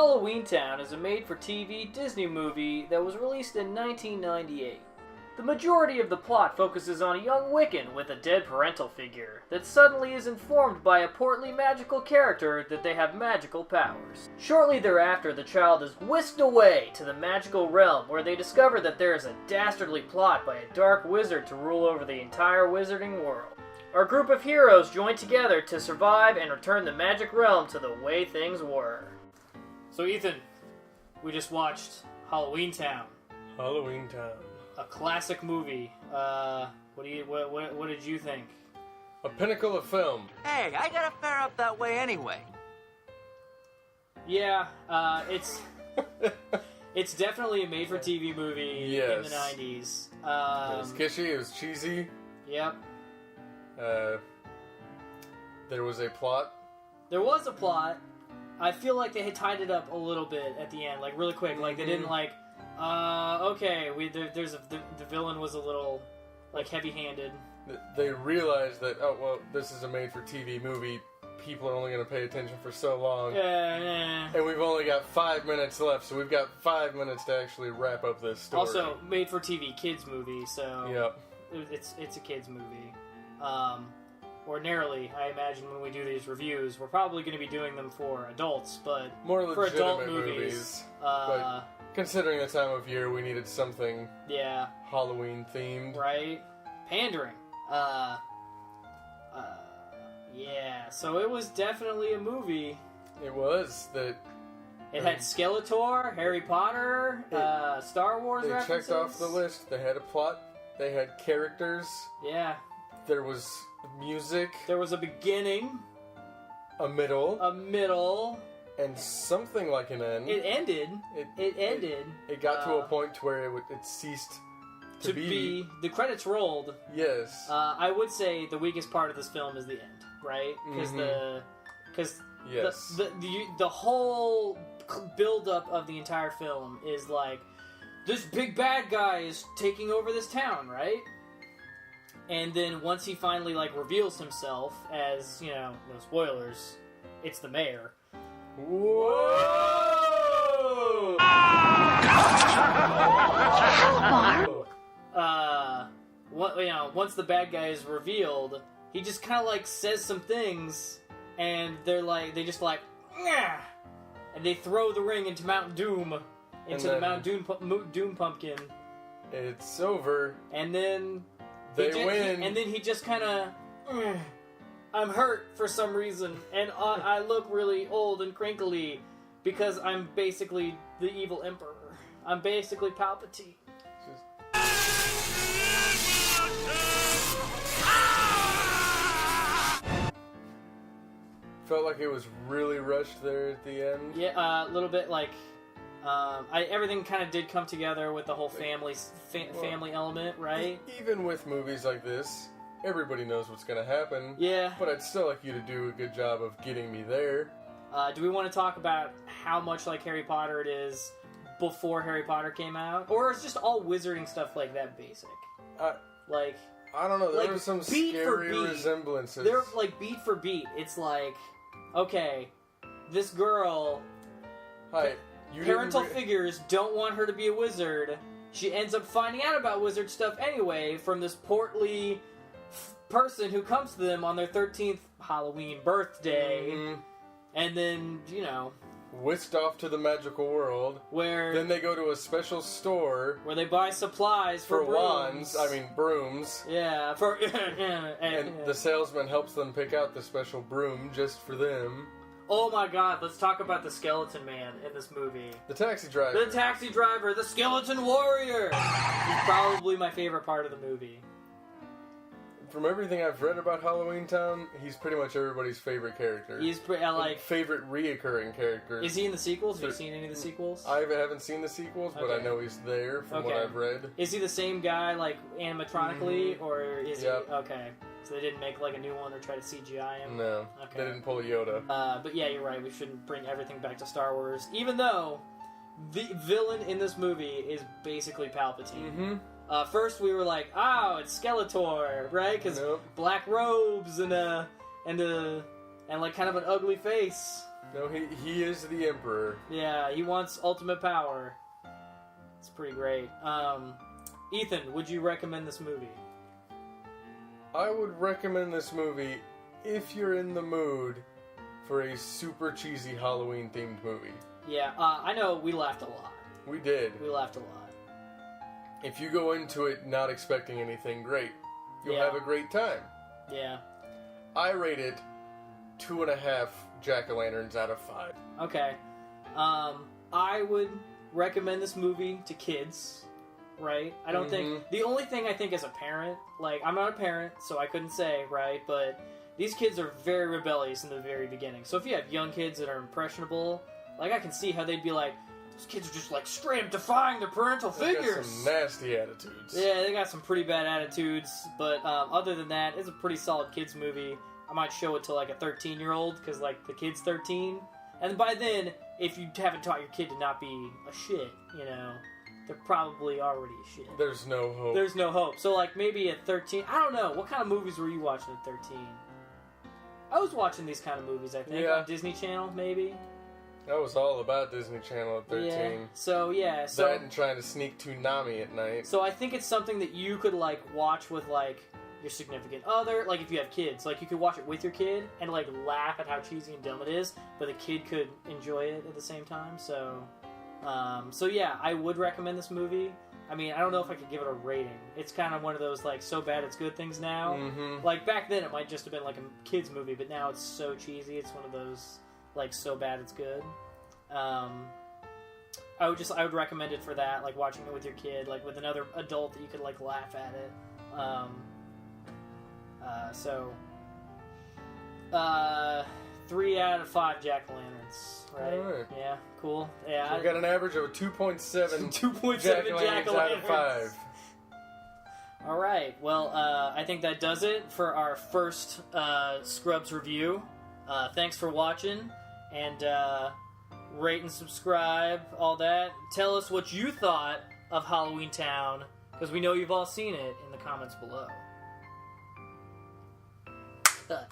Halloweentown is a made-for-TV Disney movie that was released in 1998. The majority of the plot focuses on a young Wiccan with a dead parental figure that suddenly is informed by a portly magical character that they have magical powers. Shortly thereafter, the child is whisked away to the magical realm where they discover that there is a dastardly plot by a dark wizard to rule over the entire wizarding world. Our group of heroes join together to survive and return the magic realm to the way things were. So Ethan, we just watched Halloweentown. Halloweentown. A classic movie. What did you think? A pinnacle of film. Hey, I gotta fare up that way anyway. Yeah, it's it's definitely a made-for-TV movie in the 90s. It was kitschy, it was cheesy. Yep. There was a plot. There was a plot. I feel like they had tied it up a little bit at the end, like really quick. Like they didn't like, okay, the villain was a little like heavy-handed. They realized that, oh well, this is a made-for-TV movie. People are only going to pay attention for so long. Yeah. And we've only got 5 minutes left, so we've got 5 minutes to actually wrap up this story. Also, made-for-TV kids movie, so yep. It's a kids movie. Ordinarily, I imagine when we do these reviews, we're probably going to be doing them for adults, but more for adult movies. But considering the time of year, we needed something Halloween themed. Right? Pandering. Yeah, so it was definitely a movie. It was. It had Skeletor, Harry Potter, Star Wars references. They checked off the list. They had a plot. They had characters. Yeah. There was music. There was a beginning. A middle. And something like an end. It ended. It ended. It got to a point where it ceased to be. The credits rolled. Yes. I would say the weakest part of this film is the end, right? Because the whole build-up of the entire film is like, this big bad guy is taking over this town, right? And then once he finally like reveals himself as, no spoilers, it's the mayor. Whoa! Once the bad guy is revealed, he just kind of like says some things, and they just like, "Nyah!" And they throw the ring into Mount Doom, the Mount Doom pumpkin. It's over. And then they win. And then he just kind of, I'm hurt for some reason, and I look really old and crinkly because I'm basically the evil emperor. I'm basically Palpatine. Felt like it was really rushed there at the end. Yeah, a little bit like, everything kind of did come together with the whole family element, right? Even with movies like this, everybody knows what's going to happen. Yeah. But I'd still like you to do a good job of getting me there. Do we want to talk about how much like Harry Potter it is before Harry Potter came out? Or is just all wizarding stuff like that basic? I don't know. There were some beat scary resemblances. They're like beat for beat. It's like, okay, this girl... Parental figures don't want her to be a wizard. She ends up finding out about wizard stuff anyway from this portly person who comes to them on their 13th Halloween birthday. Mm-hmm. And then, whisked off to the magical world. Then they go to a special store. Where they buy supplies for brooms. Brooms. Yeah, and the salesman helps them pick out the special broom just for them. Oh my god, let's talk about the skeleton man in this movie. The taxi driver. The skeleton warrior! He's probably my favorite part of the movie. From everything I've read about Halloweentown, he's pretty much everybody's favorite character. He's favorite reoccurring character. Is he in the sequels? Have you seen any of the sequels? I haven't seen the sequels, but I know he's there from what I've read. Is he the same guy, like, animatronically, or is he... Okay. So they didn't make, like, a new one or try to CGI him? No. Okay. They didn't pull Yoda. But yeah, you're right. We shouldn't bring everything back to Star Wars. Even though the villain in this movie is basically Palpatine. Mm-hmm. First we were like, oh, it's Skeletor, right? Because black robes and like kind of an ugly face. No, he is the Emperor. Yeah, he wants ultimate power. It's pretty great. Ethan, would you recommend this movie? I would recommend this movie if you're in the mood for a super cheesy Halloween-themed movie. Yeah, I know we laughed a lot. We did. We laughed a lot. If you go into it not expecting anything great, you'll have a great time. Yeah. I rate it 2.5 jack-o'-lanterns out of 5. Okay. I would recommend this movie to kids, right? I don't think... The only thing I think as a parent, like, I'm not a parent, so I couldn't say, right? But these kids are very rebellious in the very beginning. So if you have young kids that are impressionable, like, I can see how they'd be like, those kids are just, like, straight up defying their parental figures. Got some nasty attitudes. Yeah, they got some pretty bad attitudes. But other than that, it's a pretty solid kids movie. I might show it to, like, a 13-year-old, because, like, the kid's 13. And by then, if you haven't taught your kid to not be a shit, you know, they're probably already a shit. There's no hope. There's no hope. So, like, maybe at 13... I don't know. What kind of movies were you watching at 13? I was watching these kind of movies, I think, on Disney Channel, maybe. I was all about Disney Channel at 13. Yeah. So that and trying to sneak Toonami at night. So I think it's something that you could, like, watch with, like, your significant other. Like, if you have kids. Like, you could watch it with your kid and, like, laugh at how cheesy and dumb it is, but the kid could enjoy it at the same time. So yeah, I would recommend this movie. I mean, I don't know if I could give it a rating. It's kind of one of those, like, so bad it's good things now. Mm-hmm. Like, back then it might just have been, like, a kid's movie, but now it's so cheesy. It's one of those... like, so bad it's good. I would recommend it for that, like, watching it with your kid, like, with another adult that you could, like, laugh at it. 3 out of 5 jack-o'-lanterns, right? Alright. Yeah, cool. Yeah, So we got an average of a 2.7 2.7 jack-o'-lanterns out of 5. Alright, well, I think that does it for our first Scrubs review. Thanks for watching, and rate and subscribe, all that. Tell us what you thought of Halloweentown, because we know you've all seen it, in the comments below. Cut.